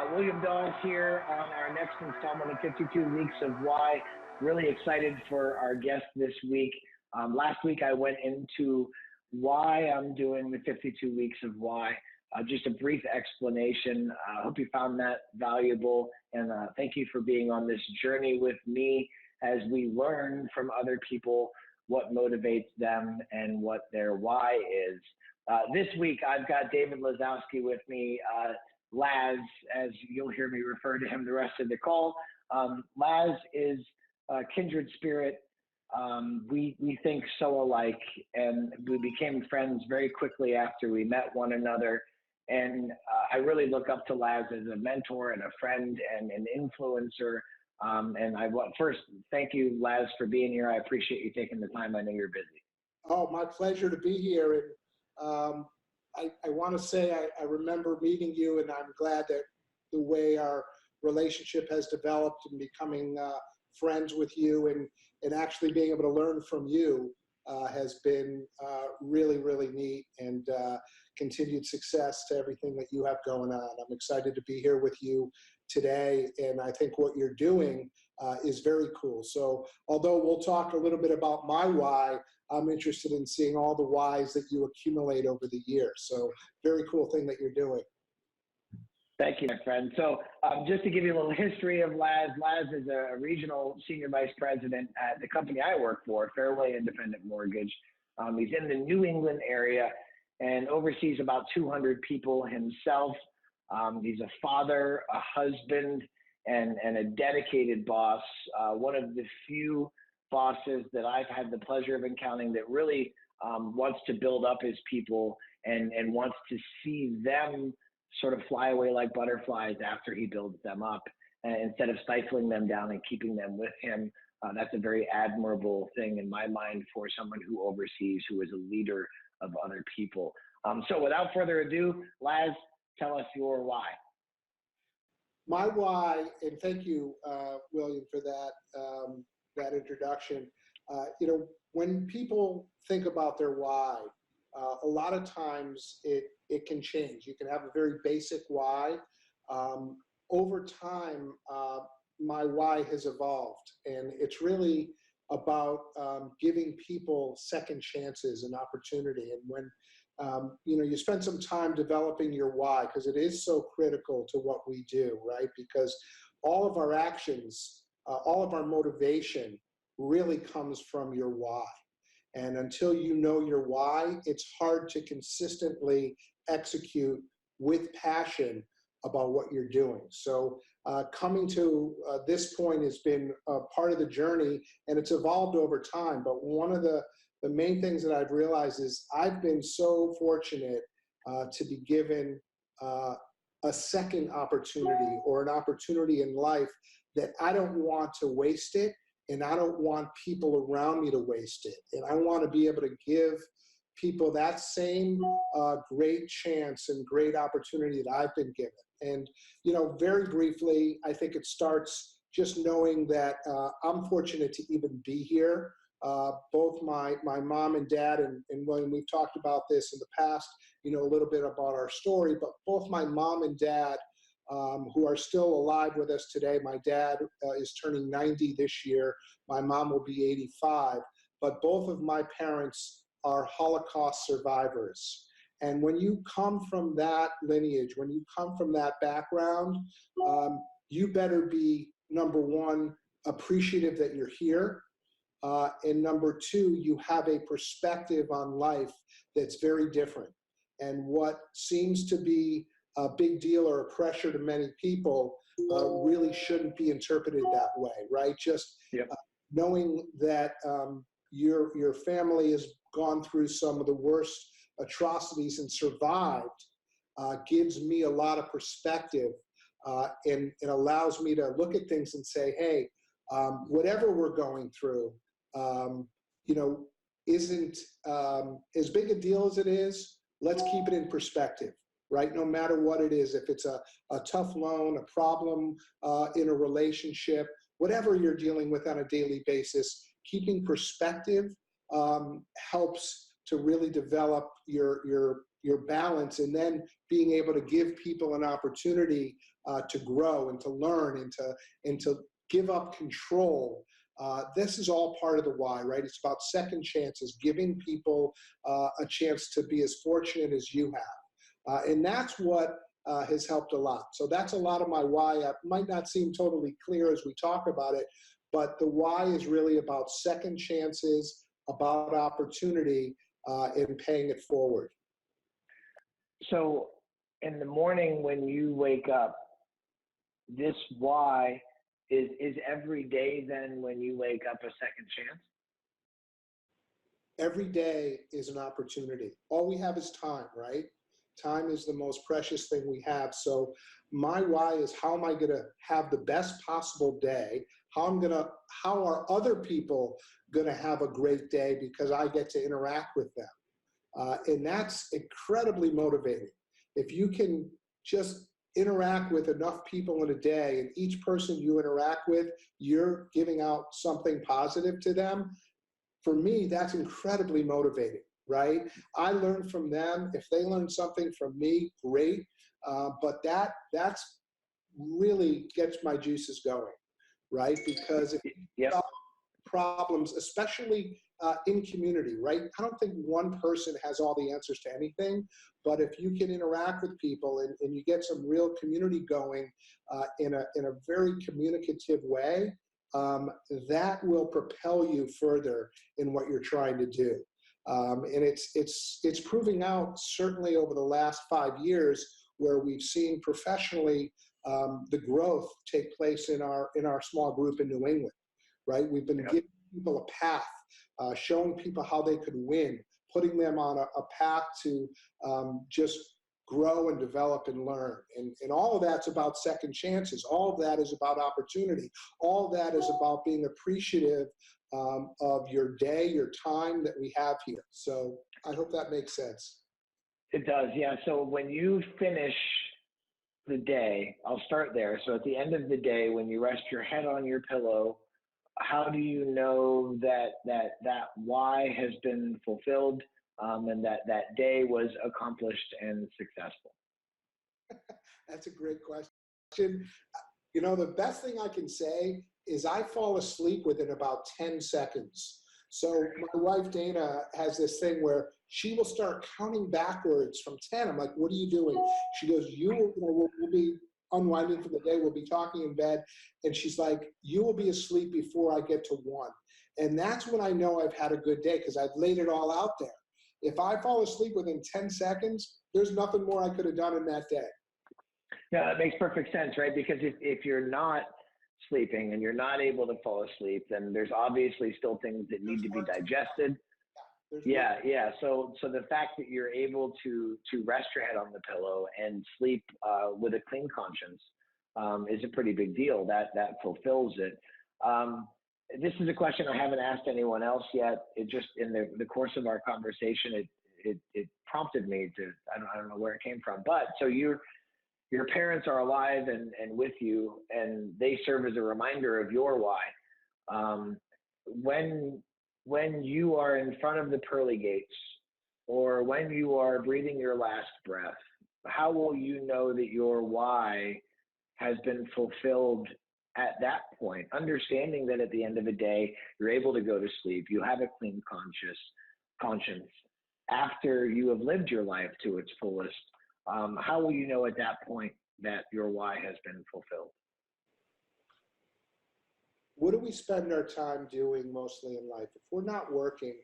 William Dawes here on our next installment of 52 Weeks of Why. Really excited for our guest this week. Last week I went into why I'm doing the 52 Weeks of Why. Just a brief explanation. I hope you found that valuable, and thank you for being on this journey with me as we learn from other people what motivates them and what their why is. This week I've got David Lazowski with me. Laz, as you'll hear me refer to him the rest of the call. Laz is a kindred spirit. We think so alike, and we became friends very quickly after we met one another. And I really look up to Laz as a mentor and a friend and an influencer. And I want first thank you, Laz, for being here. I appreciate you taking the time. I know you're busy. Oh, my pleasure to be here. And I want to say I remember meeting you, and I'm glad that the way our relationship has developed and becoming friends with you and actually being able to learn from you has been really, really neat, and continued success to everything that you have going on. I'm excited to be here with you today, and I think what you're doing is very cool. So although we'll talk a little bit about my why, I'm interested in seeing all the whys that you accumulate over the years. So very cool thing that you're doing. Thank you, my friend. So just to give you a little history of Laz, Laz is a regional senior vice president at the company I work for, Fairway Independent Mortgage. He's in the New England area and oversees about 200 people himself. He's a father, a husband, and a dedicated boss. One of the few bosses that I've had the pleasure of encountering that really wants to build up his people and wants to see them sort of fly away like butterflies after he builds them up, instead of stifling them down and keeping them with him. That's a very admirable thing in my mind for someone who oversees, who is a leader of other people. So without further ado, Laz, tell us your why. My why, and thank you, William, for that introduction. When people think about their why, a lot of times it can change. You can have a very basic why. Over time, my why has evolved, and it's really about giving people second chances and opportunity. And when you spend some time developing your why, because it is so critical to what we do, right? Because all of our actions, all of our motivation really comes from your why. And until you know your why, it's hard to consistently execute with passion about what you're doing. So coming to this point has been part of the journey, and it's evolved over time. But one of the main things that I've realized is I've been so fortunate to be given a second opportunity, or an opportunity in life, that I don't want to waste it, and I don't want people around me to waste it. And I want to be able to give people that same great chance and great opportunity that I've been given. And, very briefly, I think it starts just knowing that I'm fortunate to even be here. Both my mom and dad, and William, we've talked about this in the past, a little bit about our story, but both my mom and dad, who are still alive with us today. My dad is turning 90 this year. My mom will be 85. But both of my parents are Holocaust survivors. And when you come from that lineage, when you come from that background, you better be, number one, appreciative that you're here. And number two, you have a perspective on life that's very different. And what seems to be a big deal or a pressure to many people really shouldn't be interpreted that way, right? Just knowing that your family has gone through some of the worst atrocities and survived gives me a lot of perspective, and it allows me to look at things and say, hey, whatever we're going through, isn't as big a deal as it is. Let's keep it in perspective, right? No matter what it is, if it's a tough loan, a problem in a relationship, whatever you're dealing with on a daily basis, keeping perspective helps to really develop your balance, and then being able to give people an opportunity to grow and to learn and to give up control. This is all part of the why, right? It's about second chances, giving people a chance to be as fortunate as you have. And that's what has helped a lot. So that's a lot of my why. It might not seem totally clear as we talk about it, but the why is really about second chances, about opportunity, and paying it forward. So in the morning when you wake up, this why is every day then when you wake up a second chance? Every day is an opportunity. All we have is time, right? Time is the most precious thing we have. So my why is, how am I going to have the best possible day? How are other people going to have a great day because I get to interact with them? And that's incredibly motivating. If you can just interact with enough people in a day, and each person you interact with, you're giving out something positive to them, for me, that's incredibly motivating, right? I learn from them. If they learn something from me, great. But that's really gets my juices going, right? Because if you solve problems, especially in community, right? I don't think one person has all the answers to anything, but if you can interact with people and you get some real community going in a very communicative way, that will propel you further in what you're trying to do. And it's proving out, certainly over the last 5 years, where we've seen professionally the growth take place in our small group in New England, right? We've been giving people a path, showing people how they could win, putting them on a path to just grow and develop and learn. And all of that's about second chances. All of that is about opportunity. All of that is about being appreciative of your day, your time that we have here. So I hope that makes sense. It does, yeah. So when you finish the day, I'll start there. So at the end of the day, when you rest your head on your pillow, how do you know that why has been fulfilled, and that day was accomplished and successful? That's a great question. You know, the best thing I can say is I fall asleep within about 10 seconds. So my wife, Dana, has this thing where she will start counting backwards from 10. I'm like, what are you doing? She goes, we'll be unwinding for the day. We'll be talking in bed. And she's like, you will be asleep before I get to 1. And that's when I know I've had a good day, because I've laid it all out there. If I fall asleep within 10 seconds, there's nothing more I could have done in that day. Yeah, that makes perfect sense, right? Because if you're not sleeping and you're not able to fall asleep, then there's obviously still things that need to be digested. Yeah. So the fact that you're able to rest your head on the pillow and sleep with a clean conscience is a pretty big deal. That fulfills it. This is a question I haven't asked anyone else yet. It just, in the course of our conversation, it prompted me to, I don't know where it came from, but so your parents are alive and with you, and they serve as a reminder of your why. When you are in front of the pearly gates, or when you are breathing your last breath, how will you know that your why has been fulfilled at that point? Understanding that at the end of the day, you're able to go to sleep, you have a clean conscience after you have lived your life to its fullest. How will you know at that point that your why has been fulfilled? What do we spend our time doing mostly in life? If we're not working,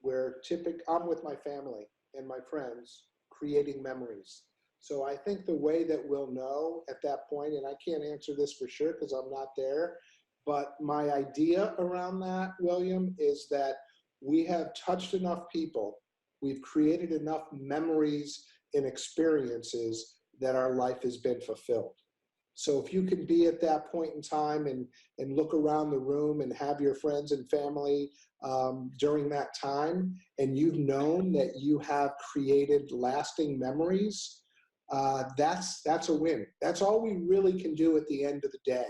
I'm with my family and my friends creating memories. So I think the way that we'll know at that point, and I can't answer this for sure because I'm not there, but my idea around that, William, is that we have touched enough people, we've created enough memories and experiences that our life has been fulfilled. So if you can be at that point in time and look around the room and have your friends and family during that time, and you've known that you have created lasting memories, that's a win. That's all we really can do at the end of the day.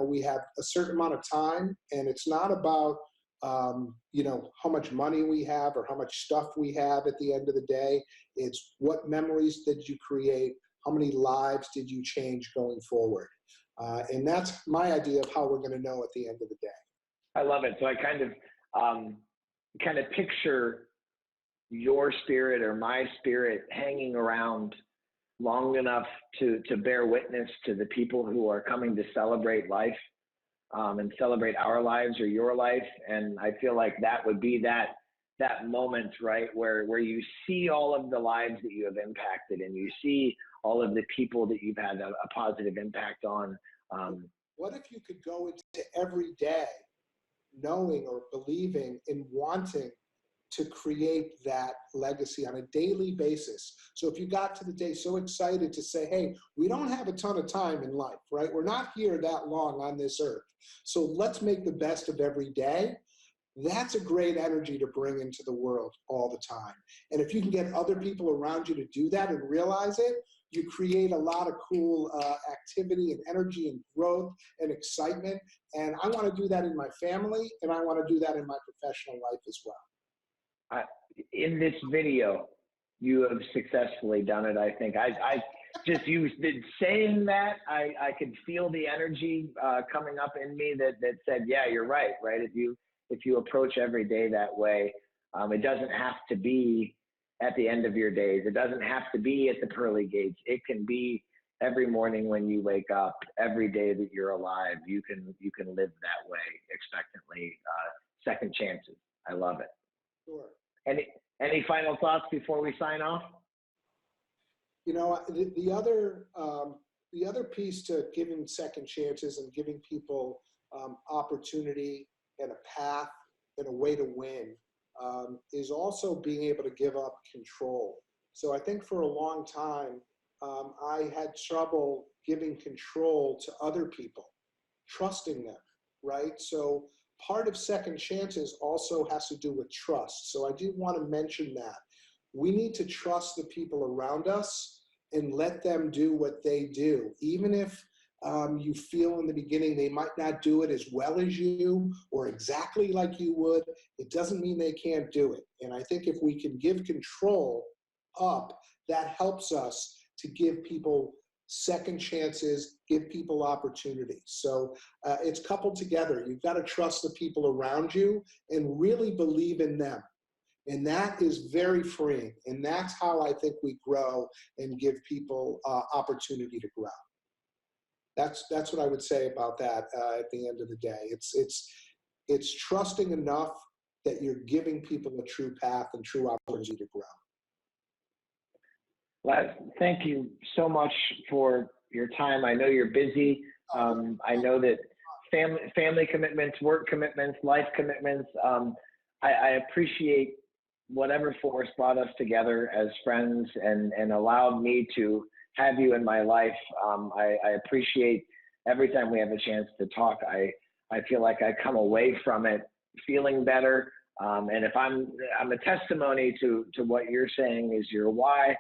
We have a certain amount of time, and it's not about how much money we have or how much stuff we have at the end of the day. It's what memories did you create? How many lives did you change going forward? And that's my idea of how we're going to know at the end of the day. I love it. So I kind of picture your spirit or my spirit hanging around long enough to bear witness to the people who are coming to celebrate life, and celebrate our lives or your life. And I feel like that would be that moment, right, where you see all of the lives that you have impacted, and you see all of the people that you've had a positive impact on. What if you could go into every day knowing or believing in wanting to create that legacy on a daily basis? So if you got to the day so excited to say, hey, we don't have a ton of time in life, right? We're not here that long on this earth. So let's make the best of every day. That's a great energy to bring into the world all the time. And if you can get other people around you to do that and realize it, you create a lot of cool activity and energy and growth and excitement. And I want to do that in my family, and I want to do that in my professional life as well. In this video, you have successfully done it. I think I just saying that, I could feel the energy coming up in me that said, yeah, you're right. If you approach every day that way, it doesn't have to be at the end of your days. It doesn't have to be at the pearly gates. It can be every morning when you wake up, every day that you're alive. You can live that way expectantly. Second chances. I love it. Sure. Any final thoughts before we sign off? You know, the other piece to giving second chances and giving people opportunity and a path and a way to win is also being able to give up control. So I think for a long time, I had trouble giving control to other people, trusting them, right? So part of second chances also has to do with trust. So I do want to mention that. We need to trust the people around us and let them do what they do. Even if you feel in the beginning they might not do it as well as you or exactly like you would, it doesn't mean they can't do it. And I think if we can give control up, that helps us to give people second chances, give people opportunities. So it's coupled together. You've got to trust the people around you and really believe in them. And that is very freeing. And that's how I think we grow and give people opportunity to grow. That's what I would say about that at the end of the day. It's trusting enough that you're giving people a true path and true opportunity to grow. Laz, thank you so much for your time. I know you're busy. I know that family commitments, work commitments, life commitments. I appreciate whatever force brought us together as friends and allowed me to have you in my life. I appreciate every time we have a chance to talk. I feel like I come away from it feeling better. And if I'm a testimony to what you're saying is your why,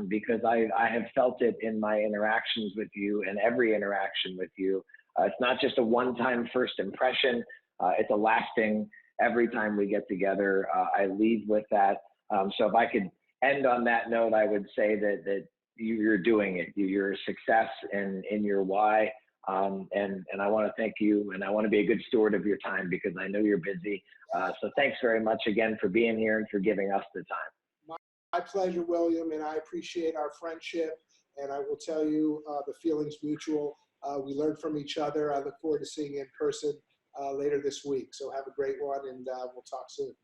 because I have felt it in my interactions with you and every interaction with you. It's not just a one-time first impression. It's a lasting, every time we get together, I leave with that. So if I could end on that note, I would say that you're doing it. You're a success in your why. And I want to thank you, and I want to be a good steward of your time because I know you're busy. So thanks very much again for being here and for giving us the time. My pleasure, William, and I appreciate our friendship. And I will tell you, the feeling's mutual. We learn from each other. I look forward to seeing you in person later this week. So have a great one, and we'll talk soon.